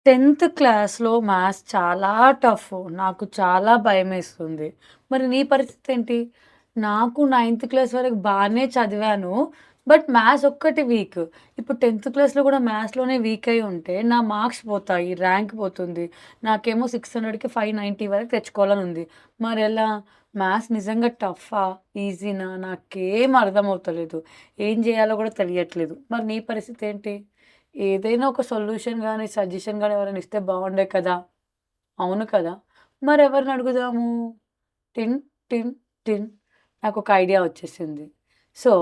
10థ్ క్లాస్‌లో మ్యాథ్స్ చాలా టఫ్. నాకు చాలా భయమేస్తుంది. మరి నీ పరిస్థితి ఏంటి? నాకు 9థ్ క్లాస్ వరకు బానే చదివాను. బట్ మ్యాథ్స్ ఒక్కటి వీక్. ఇప్పుడు 10థ్ క్లాస్‌లో కూడా మ్యాథ్స్‌లోనే వీక్ అయ్యి ఉంటే నా మార్క్స్ పోతాయి. ర్యాంక్ పోతుంది. నాకేమో 600కి 590 వరకు తెచ్చుకోవాలని ఉంది. మరెలా? మ్యాథ్స్ నిజంగా టఫా? ఈజీనా? నాకేం అర్థమవుతలేదు. ఏం చేయాలో కూడా తెలియట్లేదు. మరి నీ పరిస్థితి ఏంటి? ఏదైనా ఒక సొల్యూషన్ గాని, సజెషన్ గాని ఎవరైనా ఇస్తే బావుండే కదా! అవును కదా! మరెవరిని అడుగుదాము? టిన్ టిన్ టిన్ నాకొక ఐడియా వచ్చేసింది. సో,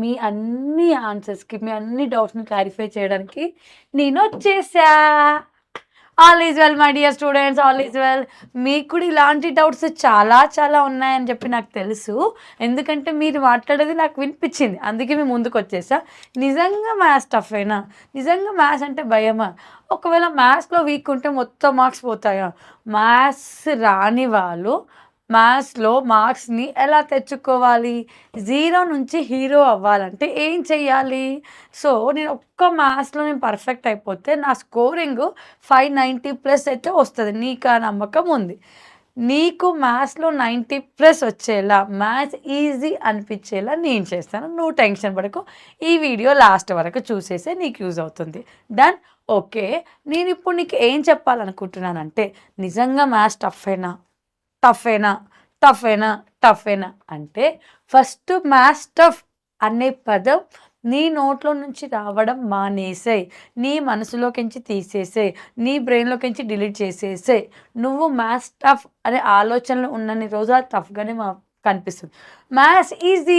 మీ అన్ని ఆన్సర్స్‌కి, మీ అన్ని డౌట్స్‌ని క్లారిఫై చేయడానికి నేనొచ్చేసా. All is well my dear students. All is well. మీకు కూడా ఇలాంటి డౌట్స్ చాలా చాలా ఉన్నాయని చెప్పి నాకు తెలుసు. ఎందుకంటే మీరు మాట్లాడేది నాకు వినిపించింది. అందుకే మీ ముందుకొచ్చేసా. నిజంగా మ్యాథ్స్ టఫేనా? నిజంగా మ్యాథ్స్ అంటే భయమా? ఒకవేళ మ్యాథ్స్‌లో వీక్ ఉంటే మొత్తం మార్క్స్ పోతాయా? మ్యాథ్స్ రాని వాళ్ళు మ్యాథ్స్‌లో మార్క్స్‌ని ఎలా తెచ్చుకోవాలి? 0 నుంచి హీరో అవ్వాలంటే ఏం చేయాలి? సో, నేను ఒక్క మ్యాథ్స్‌లో నేను పర్ఫెక్ట్ అయిపోతే నా స్కోరింగు 590+ అయితే వస్తది. నీకా నమ్మకం ఉంది. నీకు మ్యాథ్స్‌లో 90+ వచ్చేలా, మ్యాథ్స్ ఈజీ అనిపించేలా నేను చేస్తాను. నువ్వు టెన్షన్ పడకు. ఈ వీడియో లాస్ట్ వరకు చూసేసేయి. నీకు యూజ్ అవుతుంది. డన్? ఓకే. నేనిప్పుడు నీకు ఏం చెప్పాలనుకుంటున్నానంటే, నిజంగా మ్యాథ్స్ టఫేనా? టఫేనా? టఫేనా? టఫేనా? అంటే ఫస్ట్ మ్యాథ్స్ టఫ్ అనే పదం నీ నోట్లో నుంచి రావడం మానేసేయి. నీ మనసులోకించి తీసేసేయి. నీ బ్రెయిన్‌లోకించి డిలీట్ చేసేసేయి. నువ్వు మ్యాథ్స్ టఫ్ అనే ఆలోచనలు ఉన్నన్ని రోజులు అది టఫ్‌గానే కనిపిస్తుంది. Maths easy.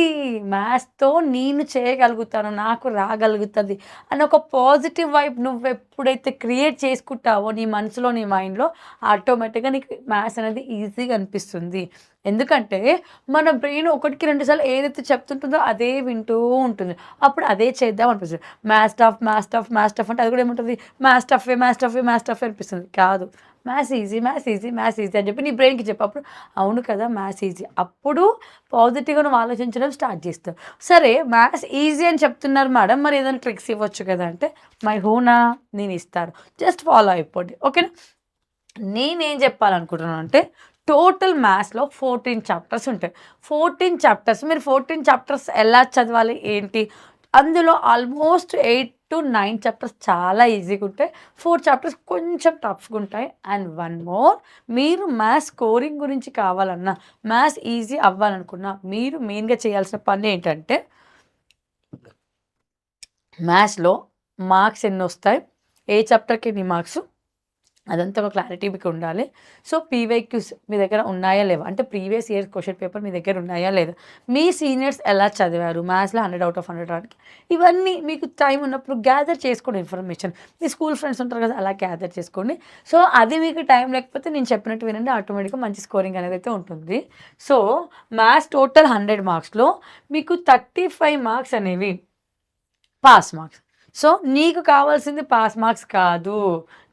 మ్యాథ్స్‌తో నేను చేయగలుగుతాను. నాకు రాగలుగుతది అని ఒక పాజిటివ్ వైబ్ నువ్వెప్పుడైతే క్రియేట్ చేసుకుంటావో నీ మనసులో, నీ మైండ్‌లో ఆటోమేటిక్‌గా నీకు మ్యాథ్స్ అనేది ఈజీగా అనిపిస్తుంది. ఎందుకంటే మన బ్రెయిన్ ఒకటికి 2 సార్లు ఏదైతే చెప్తుంటుందో అదే వింటూ ఉంటుంది. అప్పుడు అదే చేద్దాం అనిపిస్తది. Maths tough, maths tough, maths tough అంటే అది కూడా ఏముంటది? మ్యాథ్స్ టఫే, మ్యాథ్స్ టఫే, మ్యాథ్స్ టఫే అనిపిస్తుంది. కాదు. Maths easy, maths easy, maths easy అని చెప్పి నీ బ్రెయిన్‌కి చెప్పు. అప్పుడు అవును కదా! Maths easy. అప్పుడు పాజిటివ్‌గా నువ్వు ఆలోచించడం స్టార్ట్ చేస్తావు. సరే మ్యాథ్స్ ఈజీ అని చెప్తున్నారు మేడం. మరి ఏదైనా ట్రిక్స్ ఇవ్వచ్చు కదా! అంటే మై హూనా నేనిస్తాను. జస్ట్ ఫాలో అయిపోండి. ఓకేనా? నేనేం చెప్పాలనుకుంటున్నానంటే, టోటల్ మ్యాథ్స్‌లో 14 చాప్టర్స్ ఉంటాయి. 14 చాప్టర్స్ మీరు 14 చాప్టర్స్ ఎలా చదవాలి ఏంటి? అందులో ఆల్మోస్ట్ 8-9 చాప్టర్స్ చాలా ఈజీగుంటాయి. 4 చాప్టర్స్ కొంచెం టఫ్‌గుంటాయి. అండ్ వన్ మోర్ మీరు మ్యాథ్స్ స్కోరింగ్ గురించి కావాలన్నా, మ్యాథ్స్ ఈజీ అవ్వాలనుకున్నా, మీరు మెయిన్‌గా చేయాల్సిన పనేంటంటే మ్యాథ్స్‌లో మార్క్స్ ఎన్నొస్తాయి? ఏ చాప్టర్‌కి ఎన్ని మార్క్సు? అదంతా ఒక క్లారిటీ మీకుండాలి. సో, పీవైక్యూస్ మీ దగ్గర ఉన్నాయా లేవా? అంటే ప్రీవియస్ ఇయర్ క్వెషన్ పేపర్ మీ దగ్గర ఉన్నాయా లేదా? మీ సీనియర్స్ ఎలా చదివారు? మ్యాథ్స్‌లో 100 ఔట్ ఆఫ్ 100 రావడానికి. ఇవన్నీ మీకు టైం ఉన్నప్పుడు గ్యాదర్ చేసుకోండి ఇన్ఫర్మేషన్. మీ స్కూల్ ఫ్రెండ్స్ ఉంటారు కదా! అలా గ్యాదర్ చేసుకోండి. సో, అది మీకు టైం లేకపోతే నేను చెప్పినట్టు వినండి. ఆటోమేటిక్‌గా మంచి స్కోరింగ్ అనేదైతే ఉంటుంది. సో, మ్యాథ్స్ టోటల్ 100 మార్క్స్‌లో మీకు 35 మార్క్స్ అనేవి పాస్ మార్క్స్. సో, నీకు కావాల్సింది పాస్ మార్క్స్ కాదు.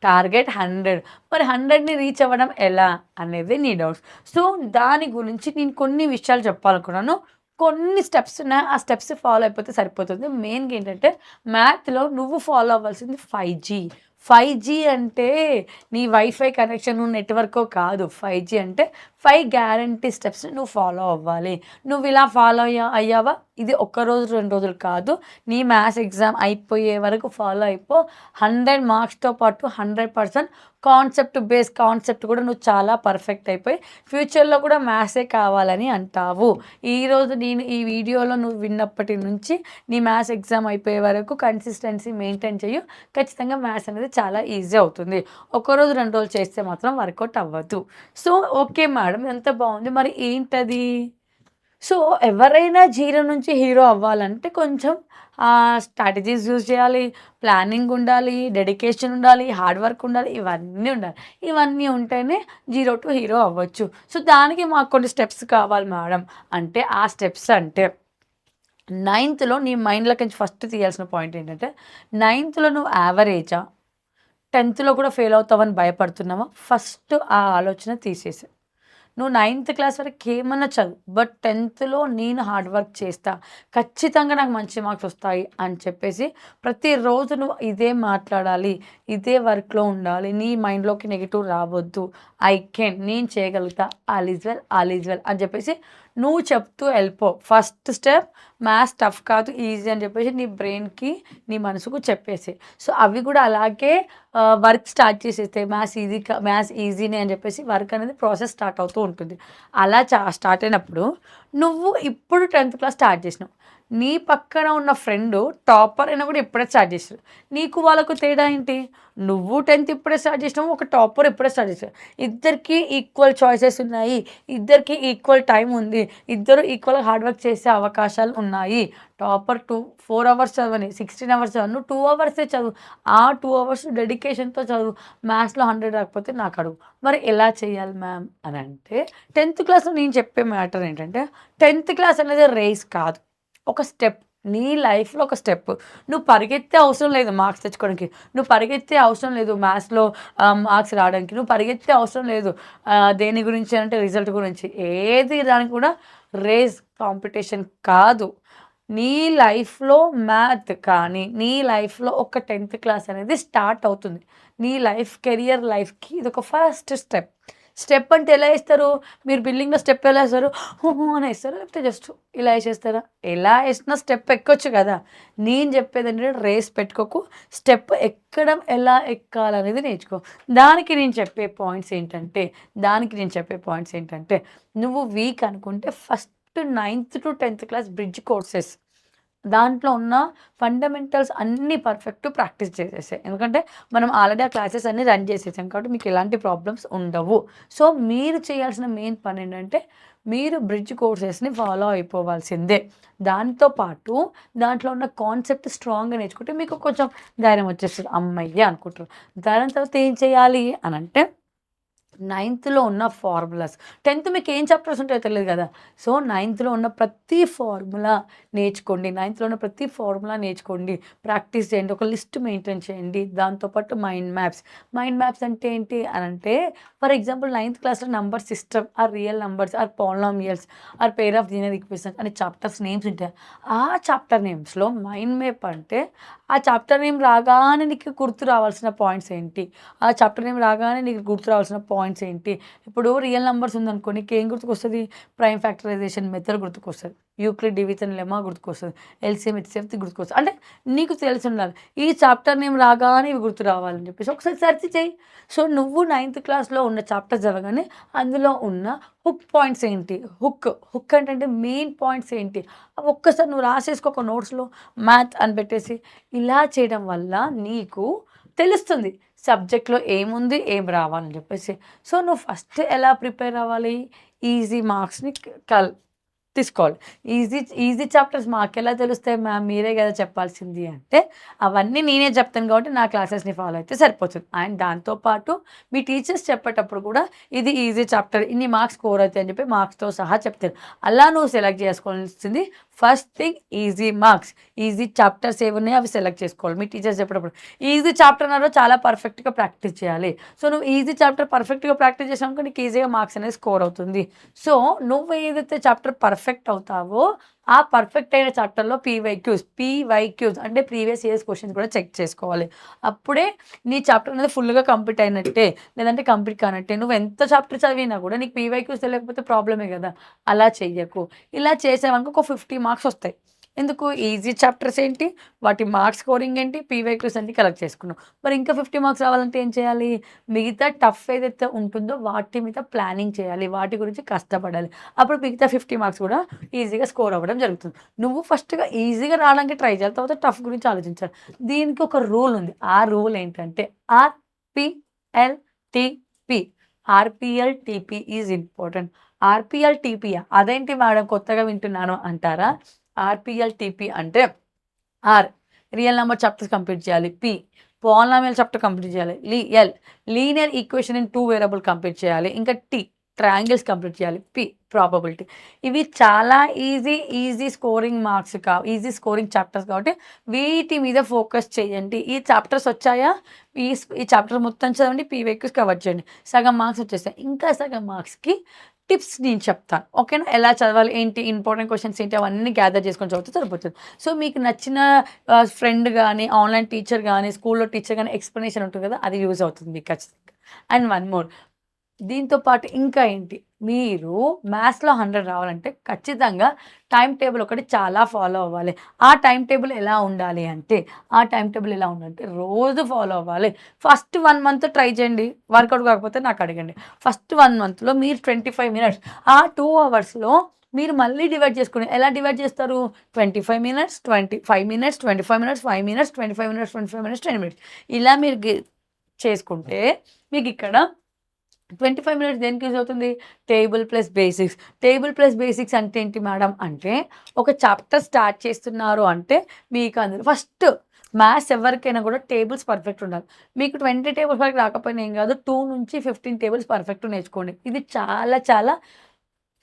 టార్గెట్ 100. మరి 100ని రీచ్ అవ్వడం ఎలా అనేది నీ డౌట్స్. సో, దాని గురించి నేను కొన్ని విషయాలు చెప్పాలనుకున్నాను. కొన్ని స్టెప్స్ ఉన్నాయి. ఆ స్టెప్స్ ఫాలో అయిపోతే సరిపోతుంది. మెయిన్‌గా ఏంటంటే మ్యాథ్‌లో నువ్వు ఫాలో అవ్వాల్సింది 5G. 5G అంటే నీ వైఫై కనెక్షను, నెట్‌వర్కో కాదు. 5G అంటే 5 గ్యారంటీ స్టెప్స్‌ని నువ్వు ఫాలో అవ్వాలి. నువ్విలా ఫాలో అయ్యావా? ఇది ఒక్కరోజు, 2 రోజులు కాదు. నీ మ్యాథ్స్ ఎగ్జామ్ అయిపోయే వరకు ఫాలో అయిపో. 100 మార్క్స్‌తో పాటు 100% కాన్సెప్ట్ కూడా నువ్వు చాలా పర్ఫెక్ట్ అయిపోయి ఫ్యూచర్‌లో కూడా మ్యాథ్సే కావాలని అంటావు. ఈరోజు నేను ఈ వీడియోలో నువ్వు విన్నప్పటి నుంచి నీ మ్యాథ్స్ ఎగ్జామ్ అయిపోయే వరకు కన్సిస్టెన్సీ మెయింటైన్ చెయ్యు. ఖచ్చితంగా మ్యాథ్స్ అనేది చాలా ఈజీ అవుతుంది. ఒకరోజు, 2 రోజులు చేస్తే మాత్రం వర్కౌట్ అవ్వదు. So, okay madam. ఎంత బావుంది. మరి ఏంటది? సో, ఎవరైనా జీరో నుంచి హీరో అవ్వాలంటే కొంచెం స్ట్రాటజీస్ యూజ్ చేయాలి, ప్లానింగ్ ఉండాలి, డెడికేషన్ ఉండాలి, హార్డ్ వర్క్ ఉండాలి. ఇవన్నీ ఉండాలి. ఇవన్నీ ఉంటేనే జీరో టు హీరో అవ్వచ్చు. సో, దానికి మాకు కొన్ని స్టెప్స్ కావాలి మేడం. అంటే ఆ స్టెప్స్ అంటే నైన్త్‌లో నీ మైండ్‌లోకించి ఫస్ట్ తీయాల్సిన పాయింట్ ఏంటంటే, నైన్త్‌లో నువ్వు యావరేజా? 10థ్‌లో కూడా ఫెయిల్ అవుతావని భయపడుతున్నావా? ఫస్ట్ ఆ ఆలోచన తీసేసేయి. నువ్వు 9th క్లాస్ వరకు ఏమన్నా చదువు, బట్ 10థ్‌లో నేను హార్డ్ వర్క్ చేస్తా. ఖచ్చితంగా నాకు మంచి మార్క్స్ వస్తాయి అని చెప్పేసి ప్రతిరోజు నువ్వు ఇదే మాట్లాడాలి. ఇదే వర్క్‌లో ఉండాలి. నీ మైండ్‌లోకి నెగెటివ్ రావద్దు. ఐ కెన్, నేను చేయగలుగుతా. All is well, all is well అని చెప్పేసి నువ్వు చెప్తూ వెళ్ళిపో. ఫస్ట్ స్టెప్ మ్యాథ్స్ టఫ్ కాదు, ఈజీ అని చెప్పేసి నీ బ్రెయిన్‌కి, నీ మనసుకు చెప్పేసేయి. సో, అవి కూడా అలాగే వర్క్ స్టార్ట్ చేసేస్తాయి. మ్యాథ్స్ ఈజీనే అని చెప్పేసి వర్క్ అనేది ప్రాసెస్ స్టార్ట్ అవుతూ ఉంటుంది. అలా స్టార్ట్ అయినప్పుడు నువ్వు ఇప్పుడు 10th క్లాస్ స్టార్ట్ చేసినావు. నీ పక్కన ఉన్న ఫ్రెండు టాపర్ అయినా కూడా ఇప్పుడే స్టార్ట్ చేసారు. నీకు వాళ్ళకు తేడా ఏంటి? నువ్వు 10th ఇప్పుడే స్టార్ట్ చేసినావు. ఒక టాపర్ ఇప్పుడే స్టార్ట్ చేసారు. ఇద్దరికీ ఈక్వల్ చాయిసెస్ ఉన్నాయి. ఇద్దరికీ ఈక్వల్ టైం ఉంది. ఇద్దరు ఈక్వల్‌గా హార్డ్ వర్క్ చేసే అవకాశాలు ఉన్నాయి. టాపర్ 4 అవర్స్ చదవని, 16 అవర్స్ చదవను. నువ్వు 2 అవర్సే చదువు. ఆ 2 అవర్స్ డెడికేషన్‌తో చదువు. మ్యాథ్స్‌లో 100 రాకపోతే నాకు అడుగు. మరి ఎలా చేయాలి మ్యామ్ అని అంటే, 10th క్లాస్‌లో నేను చెప్పే మ్యాటర్ ఏంటంటే, 10th క్లాస్ అనేది రేస్ కాదు. ఒక స్టెప్. నీ లైఫ్‌లో ఒక స్టెప్. నువ్వు పరిగెత్తే అవసరం లేదు మార్క్స్ తెచ్చుకోవడానికి. నువ్వు పరిగెత్తే అవసరం లేదు మ్యాథ్స్‌లో మార్క్స్ రావడానికి. నువ్వు పరిగెత్తే అవసరం లేదు దేని గురించి అంటే రిజల్ట్ గురించి. ఏది దానికి కూడా రేస్ కాంపిటీషన్ కాదు. నీ లైఫ్‌లో మ్యాథ్ కానీ, నీ లైఫ్‌లో ఒక 10th క్లాస్ అనేది స్టార్ట్ అవుతుంది. నీ కెరియర్ లైఫ్‌కి ఇదొక ఫస్ట్ స్టెప్. స్టెప్ అంటే ఎలా ఏస్తారు? మీరు బిల్డింగ్‌లో స్టెప్ ఎలా ఏస్తారు? హుహు అని ఏస్తారా? లేకపోతే జస్ట్ ఇలా ఏసేస్తారా? ఎలా ఏసినా స్టెప్ ఎక్కొచ్చు కదా! నేను చెప్పేదేంటంటే రేస్ పెట్టుకోకు. స్టెప్ ఎక్కడం ఎలా ఎక్కాలనేది నేర్చుకో. దానికి నేను చెప్పే పాయింట్స్ ఏంటంటే, నువ్వు వీక్ అనుకుంటే first 9th-10th class bridge courses. దాంట్లో ఉన్న ఫండమెంటల్స్ అన్నీ పర్ఫెక్ట్ ప్రాక్టీస్ చేసేసేయి. ఎందుకంటే మనం ఆల్రెడీ ఆ క్లాసెస్ అన్నీ రన్ చేసేసాం. కాబట్టి మీకు ఎలాంటి ప్రాబ్లమ్స్ ఉండవు. సో, మీరు చేయాల్సిన మెయిన్ పనేంటంటే, మీరు బ్రిడ్జ్ కోర్సెస్‌ని ఫాలో అయిపోవాల్సిందే. దాంతో పాటు దాంట్లో ఉన్న కాన్సెప్ట్ స్ట్రాంగ్‌గా నేర్చుకుంటే మీకు కొంచెం ధైర్యం వచ్చేస్తది. హమ్మయ్య! అనుకుంటారు. దాని తర్వాత ఏం చేయాలి అనంటే, 9థ్‌లో ఉన్న ఫార్ములాస్. 10థ్ మీకేం చాప్టర్స్ ఉంటాయో తెలీదు గదా! సో, 9థ్‌లో ఉన్న ప్రతి ఫార్ములా నేర్చుకోండి. 9థ్‌లో ఉన్న ప్రతి ఫార్ములా నేర్చుకోండి. ప్రాక్టీస్ చేయండి. ఒక లిస్ట్ మెయింటైన్ చేయండి. దాంతో పాటు మైండ్ మ్యాప్స్. మైండ్ మ్యాప్స్ అంటే ఏంటి అనంటే, ఫర్ ఎగ్జాంపుల్ 9థ్ క్లాస్‌లో number system, or real numbers, or polynomials, or pair of linear equations అనే చాప్టర్స్ నేమ్స్ ఉంటాయి. ఆ చాప్టర్ నేమ్స్‌లో మైండ్ మ్యాప్ అంటే, ఆ చాప్టర్ నేమ్ రాగానే నీకు గుర్తు రావాల్సిన పాయింట్స్ ఏంటి? ఆ చాప్టర్ నేమ్ రాగానే నీకు గుర్తు రావాల్సిన పాయింట్స్ ఏంటి? ఇప్పుడు రియల్ నంబర్స్ ఉందనుకో నీకేం గుర్తుకొస్తది? ప్రైమ్ ఫ్యాక్టరైజేషన్ మెథడ్ గుర్తుకొస్తది. యూక్లిడ్ డివిజన్ లెమ్మా గుర్తుకొస్తది. ఎల్‌సీఎం, హెచ్‌సీఎఫ్ గుర్తుకొస్తది. అంటే నీకు తెలిసుండాలి. ఈ చాప్టర్ నేమ్ రాగానే ఇవి గుర్తు రావాలని చెప్పేసి ఒకసారి సెర్చ్ చెయి. సో, నువ్వు 9థ్ క్లాస్‌లో ఉన్న చాప్టర్ చదవగానే అందులో ఉన్న హుక్ పాయింట్స్ ఏంటి? హుక్ అంటే మెయిన్ పాయింట్స్ ఏంటి? అవి ఒక్కసారి నువ్వు రాసేసుకో ఒక నోట్స్‌లో మ్యాథ్ అని పెట్టేసి. ఇలా చేయడం వల్ల నీకు తెలుస్తుంది. సబ్జెక్ట్‌లో ఏముంది? ఏం రావాలని జెప్పేసి. సో, నువ్వు ఫస్ట్ ఎలా ప్రిపేర్ అవ్వాలి? ఈజీ మార్క్స్‌ని తీసుకోవాలి. ఈజీ చాప్టర్స్ మాకెలా తెలుస్తాయి మ్యామ్ మీరే గదా చెప్పాల్సింది అంటే, అవన్నీ నేనే చెప్తాను కాబట్టి నా క్లాసెస్‌ని ఫాలో అయితే సరిపోతుంది. అండ్ దాంతో పాటు మీ టీచర్స్ చెప్పేటప్పుడు కూడా ఇది ఈజీ చాప్టర్ ఇన్ని మార్క్స్ స్కోర్ అవుతాయి అని చెప్పి మార్క్స్‌తో సహా చెప్తారు. అలా నువ్వు సెలెక్ట్ చేసుకోవాల్సింది first thing easy marks. Easy chapters ఏవున్నాయో అవి సెలెక్ట్ చేసుకోవాలి. మీ టీచర్స్ చెప్పేటప్పుడు. ఈజీ చాప్టర్ అన్నారో చాలా పర్ఫెక్ట్‌గా ప్రాక్టీస్ చేయాలి. సో, నువ్వు ఈజీ చాప్టర్ పర్ఫెక్ట్‌గా ప్రాక్టీస్ చేసావనుకో నీకు ఈజీగా మార్క్స్ అనేది స్కోర్ అవుతుంది. సో, నువ్వు ఏదైతే చాప్టర్ పర్ఫెక్ట్ అవుతావో, ఆ పర్ఫెక్ట్ అయిన చాప్టర్‌లో పీవైక్యూస్ అంటే ప్రీవియస్ ఇయర్స్ క్వెషన్స్ కూడా చెక్ చేసుకోవాలి. అప్పుడే నీ చాప్టర్ అనేది ఫుల్‌గా కంప్లీట్ అయినట్టే. లేదంటే కంప్లీట్ కానట్టే. నువ్వు ఎంత చాప్టర్ చదివినా కూడా నీకు పీవైక్యూస్ తెలియకపోతే ప్రాబ్లమే గదా! అలా చెయ్యకు. ఇలా చేసావనుకో ఒక 50 మార్క్స్ వస్తాయి. ఎందుకు? ఈజీ చాప్టర్స్ ఏంటి? వాటి మార్క్స్ స్కోరింగ్ ఏంటి? పీవైక్యూస్ అన్నీ కలెక్ట్ చేసుకున్నావు. మరి ఇంకా 50 మార్క్స్ రావాలంటే ఏం చేయాలి? మిగతా టఫ్ ఏదైతే ఉంటుందో వాటి మీద ప్లానింగ్ చేయాలి. వాటి గురించి కష్టపడాలి. అప్పుడు మిగతా 50 మార్క్స్ కూడా ఈజీగా స్కోర్ అవ్వడం జరుగుతుంది. నువ్వు ఫస్ట్‌గా ఈజీగా రావడానికి ట్రై చేయాలి. తర్వాత టఫ్ గురించి ఆలోచించాలి. దీనికి ఒక రూల్ ఉంది. ఆ రూల్ ఏంటంటే ఆర్‌పిఎల్‌టిపి. ఆర్‌పిఎల్‌టిపి ఈజ్ ఇంపార్టెంట్. ఆర్‌పిఎల్‌టిపియా? అదేంటి మేడం కొత్తగా వింటున్నాను అంటారా? ఆర్‌పిఎల్‌టిపి అంటే R real number chapters complete చేయాలి. పాలినామియల్ చాప్టర్ కంప్లీట్ చేయాలి. Linear equation in 2 variable complete చేయాలి. ఇంకా ట్రయాంగిల్స్ కంప్లీట్ చేయాలి. ప్రాబబిలిటీ. ఇవి చాలా easy scoring marks easy scoring chapters కాబట్టి వీటి మీద ఫోకస్ చేయండి. ఈ చాప్టర్స్ వచ్చాయా? ఈ చాప్టర్ మొత్తం చదవండి. పీవైక్యూస్ కవర్ చేయండి. సగం మార్క్స్ వచ్చేస్తాయి. ఇంకా సగం మార్క్స్‌కి టిప్స్ నేను చెప్తాను. ఓకేనా? ఎలా చదవాలి, ఏంటి, ఇంపార్టెంట్ క్వెషన్స్ ఏంటి, అవన్నీ గ్యాదర్ చేసుకొని చదివితే సరిపోతుంది. సో, మీకు నచ్చిన ఫ్రెండ్ గాని, ఆన్‌లైన్ టీచర్ గాని, స్కూల్‌లో టీచర్ గాని ఎక్స్‌ప్లనేషన్ ఉంటుంది కదా! అది యూజ్ అవుతుంది మీకు ఖచ్చితంగా. అండ్ వన్ మోర్, దీంతో పాటు ఇంకా ఏంటి, మీరు మ్యాథ్స్‌లో 100 రావాలంటే ఖచ్చితంగా టైమ్ టేబుల్ ఒకటి చాలా ఫాలో అవ్వాలి. ఆ టైమ్ టేబుల్ ఎలా ఉండాలి అంటే, ఆ టైమ్ టేబుల్ ఎలా ఉండాలంటే రోజు ఫాలో అవ్వాలి. ఫస్ట్ 1 మంత్ ట్రై చేయండి. వర్కౌట్ కాకపోతే నాకు అడగండి. ఫస్ట్ 1 మంత్‌లో మీరు 25 మినిట్స్, ఆ 2 అవర్స్‌లో మీరు మళ్ళీ డివైడ్ చేసుకోండి. ఎలా డివైడ్ చేస్తారు? 25 minutes, 25 minutes, 25 minutes, 5 minutes, 25 minutes, 25 minutes, 10 minutes ఇలా మీరు చేసుకుంటే మీకిక్కడ 25 మినిట్స్ దేనికి యూజ్ అవుతుంది? Table plus basics. Table plus basics అంటే ఏంటి మేడం అంటే, ఒక చాప్టర్ స్టార్ట్ చేస్తున్నారు అంటే, మీకు అందులో ఫస్ట్ మ్యాథ్స్ ఎవరికైనా కూడా టేబుల్స్ పర్ఫెక్ట్ ఉండాలి. మీకు 20 టేబుల్స్ వరకు రాకపోయినా ఏం కాదు. 2-15 టేబుల్స్ పర్ఫెక్ట్ నేర్చుకోండి. ఇది చాలా చాలా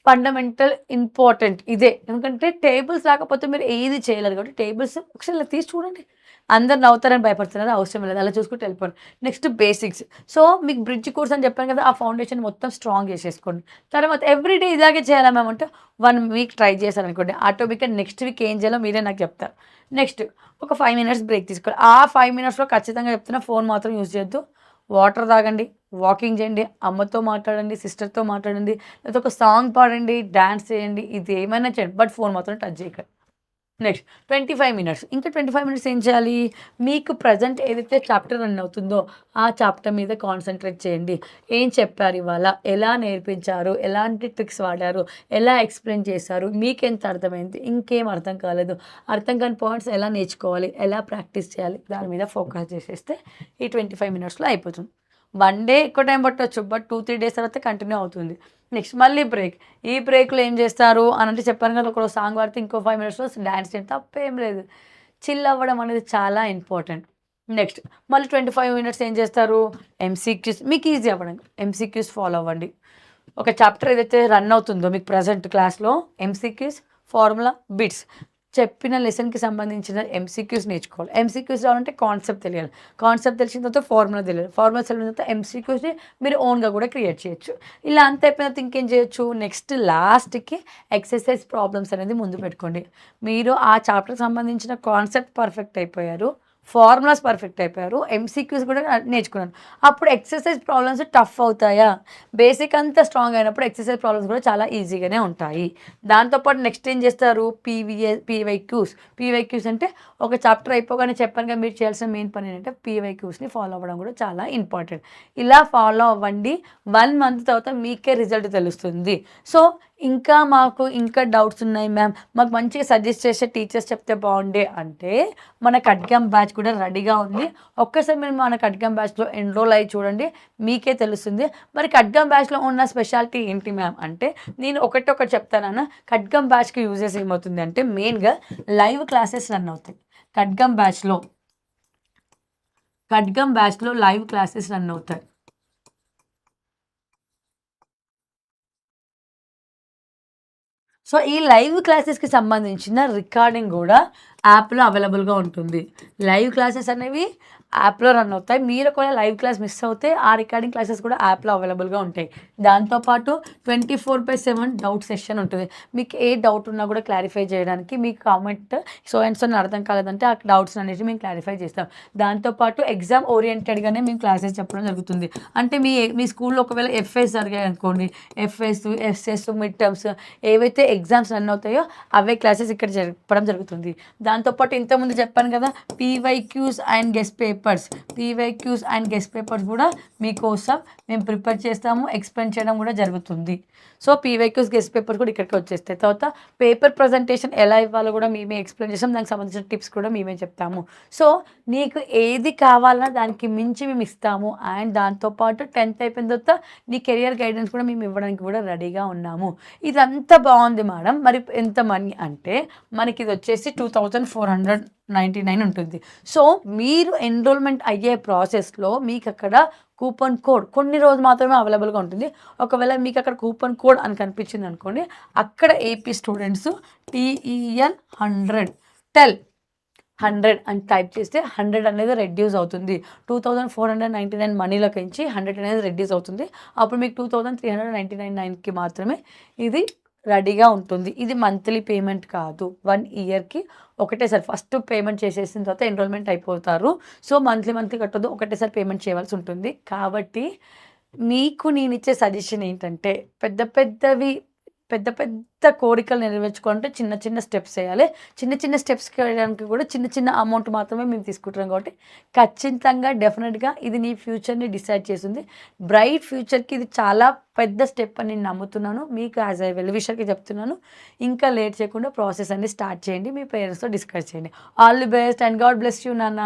ఫండమెంటల్ ఇంపార్టెంట్ ఇదే. ఎందుకంటే టేబుల్స్ రాకపోతే మీరు ఏది చేయలేరు కాబట్టి టేబుల్స్ ఒకసారి ఇలా తీసి చూడండి. అందరు నవ్వుతారని భయపడుతున్నారు. అవసరం లేదు. అలా చూసుకుంటూ వెళ్ళిపోండి. Next basics. సో, మీకు బ్రిడ్జ్ కోర్స్ అని చెప్పాను కదా! ఆ ఫౌండేషన్ మొత్తం స్ట్రాంగ్ చేసేసుకోండి. తర్వాత ఎవ్రీడే ఇలాగే చేయాలా మ్యామ్ అంటే 1 వీక్ ట్రై చేశారనుకోండి. ఆటోమేటిక్‌గా నెక్స్ట్ వీక్ ఏం చేయాలో మీరే నాకు చెప్తారు. నెక్స్ట్ ఒక 5 మినిట్స్ బ్రేక్ తీసుకోవాలి. ఆ 5 మినిట్స్‌లో ఖచ్చితంగా చెప్తున్నా ఫోన్ మాత్రం యూజ్ చేయొద్దు. వాటర్ తాగండి. వాకింగ్ చేయండి. అమ్మతో మాట్లాడండి. సిస్టర్‌తో మాట్లాడండి. లేకపోతే ఒక సాంగ్ పాడండి. డాన్స్ చేయండి. ఇది ఏమైనా చేయండి. బట్ ఫోన్ మాత్రం టచ్ చేయకండి. Next 25 minutes. ఇంకా 25 మినిట్స్ ఏం చేయాలి? మీకు ప్రెజెంట్ ఏదైతే చాప్టర్ రన్ అవుతుందో, ఆ చాప్టర్ మీద కాన్సంట్రేట్ చేయండి. ఏం చెప్పారు ఇవాళ? ఎలా నేర్పించారు? ఎలాంటి ట్రిక్స్ వాడారు? ఎలా ఎక్స్‌ప్లెయిన్ చేశారు? మీకెంత అర్థమైంది? ఇంకేం అర్థం కాలేదు? అర్థం కాని పాయింట్స్ ఎలా నేర్చుకోవాలి? ఎలా ప్రాక్టీస్ చేయాలి? దాని మీద ఫోకస్ చేసేస్తే ఈ 25 మినిట్స్‌లో అయిపోతుంది. 1 డే ఎక్కువ టైం పట్టొచ్చు. బట్ 2, 3 డేస్ తర్వాత కంటిన్యూ అవుతుంది. నెక్స్ట్ మళ్ళీ బ్రేక్. ఈ బ్రేక్‌లో ఏం చేస్తారు అనంటే చెప్పాను కదా! ఒకరోజు సాంగ్ పాడితే ఇంకో 5 మినిట్స్‌లో డాన్స్ చేయండి. తప్పేం లేదు. చిల్ అవ్వడం అనేది చాలా ఇంపార్టెంట్. నెక్స్ట్ మళ్ళీ 25 మినిట్స్ ఏం చేస్తారు? ఎంసీక్యూస్ మీకు ఈజీ అవ్వడానికి ఎంసీక్యూస్ ఫాలో అవ్వండి. ఒక చాప్టర్ ఏదైతే రన్ అవుతుందో మీకు ప్రెజెంట్ క్లాస్‌లో ఎంసీక్యూస్, ఫార్ములా, బిట్స్ చెప్పిన లెసన్‌కి సంబంధించిన ఎంసీక్యూస్ నేర్చుకోవాలి. ఎంసీక్యూస్ రావాలంటే కాన్సెప్ట్ తెలియాలి. కాన్సెప్ట్ తెలిసిన తర్వాత ఫార్ములా తెలియాలి. ఫార్ములా తెలిసిన తర్వాత ఎంసీక్యూస్‌ని మీరు ఓన్‌గా కూడా క్రియేట్ చేయొచ్చు. ఇలా అంతా అయిపోయిన తర్వాత ఇంకేం చేయొచ్చు? నెక్స్ట్ లాస్ట్‌కి ఎక్సర్సైజ్ ప్రాబ్లమ్స్ అనేది ముందు పెట్టుకోండి. మీరు ఆ చాప్టర్‌కి సంబంధించిన కాన్సెప్ట్ పర్ఫెక్ట్ అయిపోయారు. ఫార్ములాస్ పర్ఫెక్ట్ అయిపోయారు. ఎంసీక్యూస్ కూడా నేర్చుకున్నారు. అప్పుడు ఎక్సర్సైజ్ ప్రాబ్లమ్స్ టఫ్ అవుతాయా? బేసిక్ అంతా స్ట్రాంగ్ అయినప్పుడు ఎక్సర్సైజ్ ప్రాబ్లమ్స్ కూడా చాలా ఈజీగానే ఉంటాయి. దాంతో పాటు నెక్స్ట్ ఏం చేస్తారు? పీవైక్యూస్. పీవైక్యూస్ అంటే ఒక చాప్టర్ అయిపోగానే చెప్పాను కదా! మీరు చేయాల్సిన మెయిన్ పని ఏంటంటే పీవైక్యూస్‌ని ఫాలో అవ్వడం కూడా చాలా ఇంపార్టెంట్. ఇలా ఫాలో అవ్వండి. 1 మంత్ తర్వాత మీకే రిజల్ట్ తెలుస్తుంది. సో, ఇంకా డౌట్స్ ఉన్నాయి మ్యామ్. మాకు మంచిగా సజెస్ట్ చేసే టీచర్స్ చెప్తే బాగుండే అంటే మన ఖడ్గం బ్యాచ్ కూడా రెడీగా ఉంది. ఒక్కసారి మీరు మన ఖడ్గం బ్యాచ్‌లో ఎన్రోల్ అయ్యి చూడండి. మీకే తెలుస్తుంది. మరి ఖడ్గం బ్యాచ్‌లో ఉన్న స్పెషాలిటీ ఏంటి మ్యామ్ అంటే, నేను ఒకటి చెప్తానన్న. ఖడ్గం బ్యాచ్‌కి యూజెస్ ఏమవుతుంది అంటే మెయిన్‌గా లైవ్ క్లాసెస్ రన్ అవుతాయి. ఖడ్గం బ్యాచ్‌లో లైవ్ క్లాసెస్ రన్ అవుతాయి. సో, ఈ లైవ్ క్లాసెస్‌కి సంబంధించిన రికార్డింగ్ గూడా యాప్‌లో అవైలబుల్‌గా ఉంటుంది. లైవ్ క్లాసెస్ అనేవి యాప్‌లో రన్ అవుతాయి. మీరు ఒకవేళ లైవ్ క్లాస్ మిస్ అవుతే ఆ రికార్డింగ్ క్లాసెస్ కూడా యాప్‌లో అవైలబుల్‌గా ఉంటాయి. దాంతో పాటు 24/7 డౌట్ సెషన్ ఉంటుంది. మీకు ఏ డౌట్ ఉన్నా కూడా క్లారిఫై చేయడానికి మీకు కామెంట్ సో అండ్ సో అర్థం కాలేదంటే ఆ డౌట్స్ అనేటివి మేము క్లారిఫై చేస్తాం. దాంతో పాటు ఎగ్జామ్ ఓరియెంటెడ్‌గానే మేము క్లాసెస్ చెప్పడం జరుగుతుంది. అంటే మీ స్కూల్‌లో ఒకవేళ ఎఫ్ఎస్ జరిగాయనుకోండి, ఎఫ్ఎస్, ఎస్ఎస్, మిడ్ టర్మ్స్ ఏవైతే ఎగ్జామ్స్ రన్ అవుతాయో అవే క్లాసెస్ ఇక్కడ చెప్పడం జరుగుతుంది. దాంతో పాటు ఇంతకుముందు చెప్పాను కదా! PYQs and guest papers. PYQs and guest papers కూడా మీకోసం మేము ప్రిపేర్ చేస్తాము. ఎక్స్‌ప్లెయిన్ చేయడం కూడా జరుగుతుంది. సో, పీవైక్యూస్, గెస్ట్ పేపర్స్ కూడా ఇక్కడికే వచ్చేస్తాయి. తర్వాత పేపర్ ప్రజెంటేషన్ ఎలా ఇవ్వాలో కూడా మేమే ఎక్స్‌ప్లెయిన్ చేస్తాం. దానికి సంబంధించిన టిప్స్ కూడా మేమే చెప్తాము. సో, నీకు ఏది కావాలన్నా దానికి మించి మేము ఇస్తాము. అండ్ దాంతో పాటు 10థ్ అయిపోయిన తర్వాత నీ కెరియర్ గైడెన్స్ కూడా మేము ఇవ్వడానికి కూడా రెడీగా ఉన్నాము. ఇదంతా బావుంది మేడం. మరి ఎంత మనీ అంటే మనకిదొచ్చేసి 2499 ఉంటుంది. సో, మీరు ఎన్రోల్‌మెంట్ అయ్యే ప్రాసెస్‌లో మీకక్కడ కూపన్ కోడ్ కొన్ని రోజులు మాత్రమే అవైలబుల్‌గా ఉంటుంది. ఒకవేళ మీకక్కడ కూపన్ కోడ్ అని కనిపించిందనుకోండి, అక్కడ ఏపీ స్టూడెంట్స్ TEN 100 టెల్ 100 అని టైప్ చేస్తే 100 అనేది రెడ్యూస్ అవుతుంది. 2499 మనీలోకించి 100 అనేది రెడ్యూస్ అవుతుంది. అప్పుడు మీకు 2399కి మాత్రమే ఇది రెడీగా ఉంటుంది. ఇది మంత్లీ పేమెంట్ కాదు. 1 ఇయర్‌కి ఒకటేసారి ఫస్ట్ పేమెంట్ చేసేసిన తర్వాత ఎన్రోల్‌మెంట్ అయిపోతారు. సో, మంత్లీ కట్టొద్దు. ఒకటేసారి పేమెంట్ చేయవలసి ఉంటుంది. కాబట్టి మీకు నేనిచ్చే సజెషన్ ఏంటంటే పెద్ద పెద్ద కోరికలు నెరవేర్చుకోవాలంటే చిన్న స్టెప్స్ ఎయాలి. చిన్న స్టెప్స్‌కి వేయడానికి కూడా చిన్న అమౌంట్ మాత్రమే మేము తీసుకుంటున్నాం కాబట్టి ఖచ్చితంగా డెఫినిట్‌గా ఇది నీ ఫ్యూచర్‌ని డిసైడ్ చేస్తుంది. బ్రైట్ ఫ్యూచర్‌కి ఇది చాలా పెద్ద స్టెప్ అని నేను నమ్ముతున్నాను. మీకు యాస్ ఎ వెల్ విషర్‌కి చెప్తున్నాను. ఇంకా లేట్ చేయకుండా ప్రాసెస్ అనేది స్టార్ట్ చేయండి. మీ పేరెంట్స్‌తో డిస్కస్ చేయండి. All the best and God bless you నాన్న.